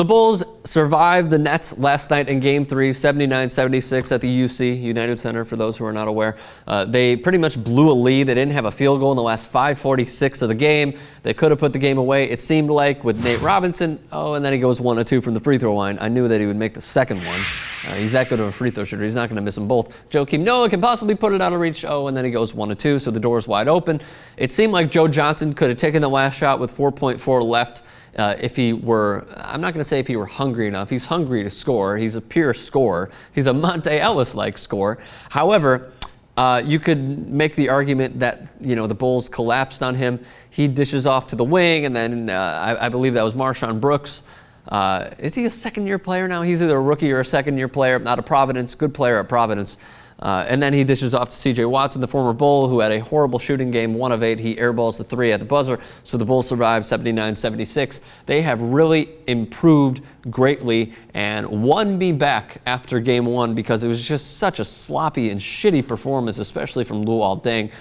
the Bulls survived the Nets last night in Game 3, 79-76 at the UC, United Center, for those who are not aware. They pretty much blew a lead. They didn't have a field goal in the last 5:46 of the game. They could have put the game away, it seemed like, with Nate Robinson. Oh, and then he goes 1 of 2 from the free throw line. I knew that he would make the second one. He's that good of a free throw shooter. He's not going to miss them both. Joakim Noah can possibly put it out of reach. Oh, and then he goes 1 of 2, so the door's wide open. It seemed like Joe Johnson could have taken the last shot with 4.4 left. If he were, I'm not going to say if he were hungry enough. He's hungry to score. He's a pure scorer. He's a Monte Ellis-like scorer. However, you could make the argument that, the Bulls collapsed on him. He dishes off to the wing, and then I believe that was Marshawn Brooks. Is he a second-year player now? He's either a rookie or a second-year player, not a Providence, good player at Providence. And then he dishes off to C.J. Watson, the former Bull, who had a horrible shooting game, 1 of 8. He airballs the 3 at the buzzer, so the Bulls survive 79-76. They have really improved greatly and won me back after Game 1 because it was just such a sloppy and shitty performance, especially from Luol Deng.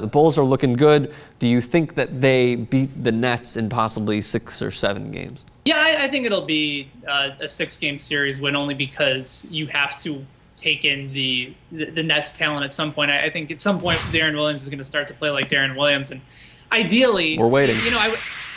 The Bulls are looking good. Do you think that they beat the Nets in possibly 6 or 7 games? Yeah, I think it'll be a 6-game series win only because you have to take in the Nets talent at some point. I think at some point Darren Williams is going to start to play like Darren Williams, and ideally, we're waiting.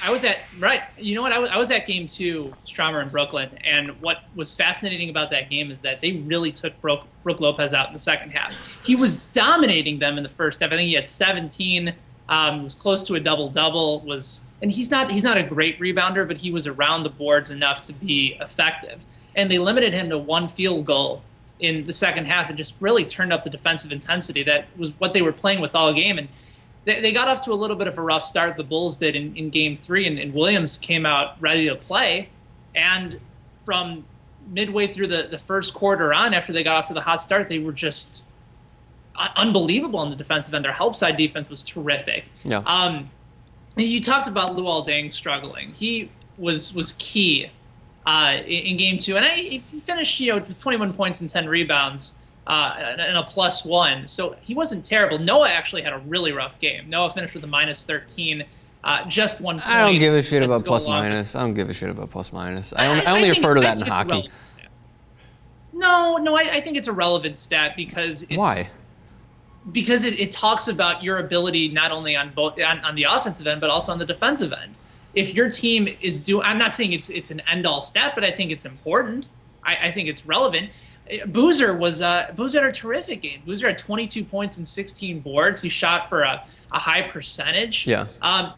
I was at I was at Game 2, Stromer in Brooklyn, and what was fascinating about that game is that they really took Brook Lopez out in the second half. He was dominating them in the first half. I think he had 17. Was close to a double-double. And he's not a great rebounder, but he was around the boards enough to be effective. And they limited him to 1 field goal in the second half and just really turned up the defensive intensity. That was what they were playing with all game. And they got off to a little bit of a rough start, the Bulls did in Game 3, and Williams came out ready to play. And from midway through the first quarter on, after they got off to the hot start, they were just unbelievable on the defensive end. Their help side defense was terrific. Yeah. You talked about Luol Deng struggling. He was key in Game 2, and he finished with 21 points and 10 rebounds and a +1. So he wasn't terrible. Noah actually had a really rough game. Noah finished with a -13, just 1 point. I don't give a shit about plus-minus. I don't give a shit about plus-minus. I only refer to that in hockey. No, I think it's a relevant stat because it's... Why? Because it talks about your ability not only on the offensive end, but also on the defensive end. If your team is I'm not saying it's an end-all stat, but I think it's important. I think it's relevant. Boozer had a terrific game. Boozer had 22 points and 16 boards. He shot for a high percentage. Yeah.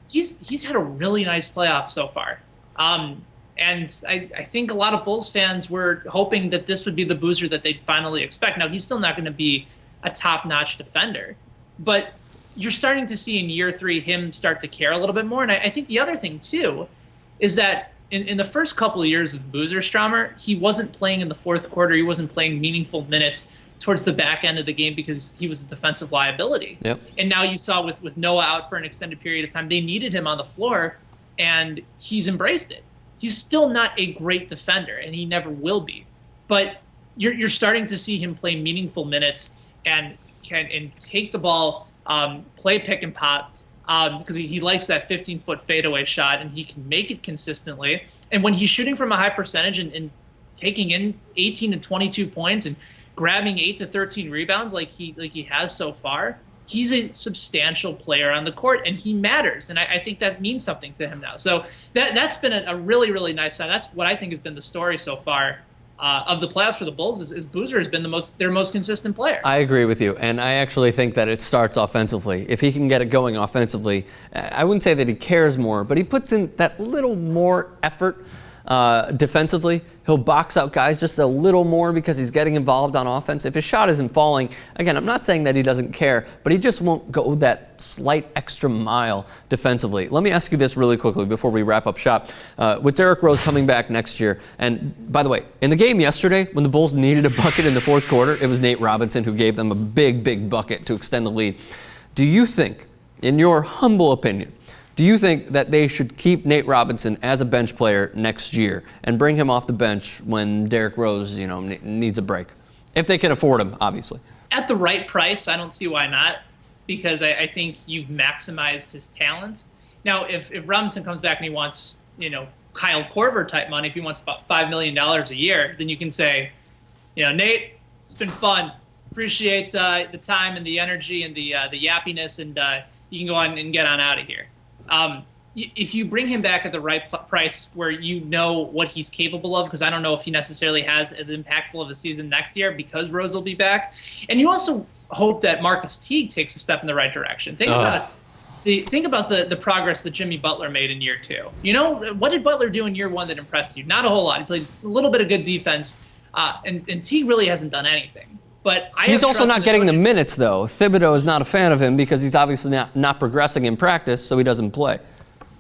He's had a really nice playoff so far. And I think a lot of Bulls fans were hoping that this would be the Boozer that they'd finally expect. Now, he's still not going to be a top-notch defender, but you're starting to see in year 3 him start to care a little bit more. And I think the other thing, too, is that in the first couple of years of Boozer Stromer, he wasn't playing in the fourth quarter. He wasn't playing meaningful minutes towards the back end of the game because he was a defensive liability. Yep. And now you saw with Noah out for an extended period of time, they needed him on the floor, and he's embraced it. He's still not a great defender, and he never will be. But you're starting to see him play meaningful minutes and take the ball, play pick and pop, because he likes that 15-foot fadeaway shot, and he can make it consistently. And when he's shooting from a high percentage and taking in 18 to 22 points and grabbing 8 to 13 rebounds like he has so far, he's a substantial player on the court, and he matters. And I think that means something to him now. So that's been a really, really nice sign. That's what I think has been the story so far of the playoffs for the Bulls is Boozer has been their most consistent player. I agree with you, and I actually think that it starts offensively. If he can get it going offensively, I wouldn't say that he cares more, but he puts in that little more effort defensively. He'll box out guys just a little more because he's getting involved on offense. If his shot isn't falling, again, I'm not saying that he doesn't care, but he just won't go that slight extra mile defensively. Let me ask you this really quickly before we wrap up shop. With Derrick Rose coming back next year, and by the way, in the game yesterday, when the Bulls needed a bucket in the fourth quarter, it was Nate Robinson who gave them a big, big bucket to extend the lead. Do you think, in your humble opinion, do you think that they should keep Nate Robinson as a bench player next year and bring him off the bench when Derrick Rose, needs a break? If they can afford him, obviously. At the right price, I don't see why not, because I think you've maximized his talent. Now, if Robinson comes back and he wants, Kyle Korver type money, if he wants about $5 million a year, then you can say, Nate, it's been fun. Appreciate the time and the energy and the yappiness, and you can go on and get on out of here. If you bring him back at the right price where you know what he's capable of, because I don't know if he necessarily has as impactful of a season next year because Rose will be back. And you also hope that Marcus Teague takes a step in the right direction. Think about the progress that Jimmy Butler made in year 2. What did Butler do in year 1 that impressed you? Not a whole lot. He played a little bit of good defense, and Teague really hasn't done anything. But he's also not getting the minutes, though. Thibodeau is not a fan of him because he's obviously not progressing in practice, so he doesn't play.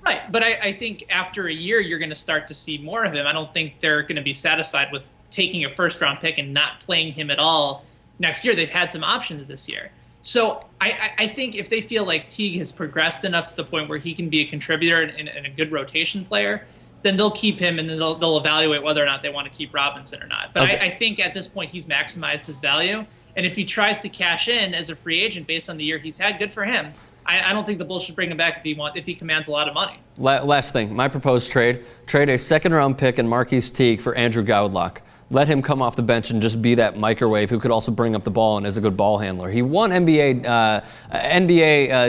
Right, but I think after a year, you're going to start to see more of him. I don't think they're going to be satisfied with taking a first-round pick and not playing him at all next year. They've had some options this year. So I think if they feel like Teague has progressed enough to the point where he can be a contributor and a good rotation player, then they'll keep him, and then they'll evaluate whether or not they want to keep Robinson or not. But okay. I think at this point he's maximized his value, and if he tries to cash in as a free agent based on the year he's had, good for him. I don't think the Bulls should bring him back if he commands a lot of money. Last thing, my proposed trade a second-round pick and Marquise Teague for Andrew Goudlock. Let him come off the bench and just be that microwave who could also bring up the ball and is a good ball handler. He won NBA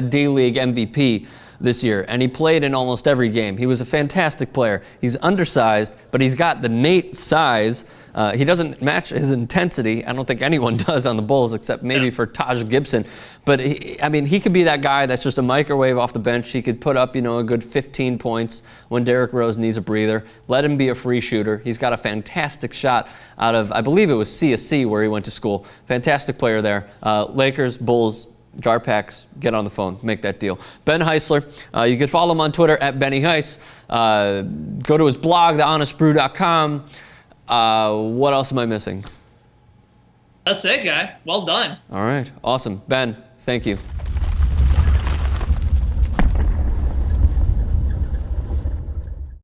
D-League MVP this year, and he played in almost every game. He was a fantastic player. He's undersized, but he's got the Nate size. He doesn't match his intensity. I don't think anyone does on the Bulls except maybe for Taj Gibson. But he could be that guy that's just a microwave off the bench. He could put up, a good 15 points when Derrick Rose needs a breather. Let him be a free shooter. He's got a fantastic shot out of, I believe it was CSC where he went to school. Fantastic player there. Lakers, Bulls, Garpax, get on the phone, make that deal. Ben Heisler, you can follow him on Twitter at Benny Heiss. Go to his blog, thehonestbrew.com. What else am I missing? That's it, guy. Well done. All right. Awesome. Ben, thank you.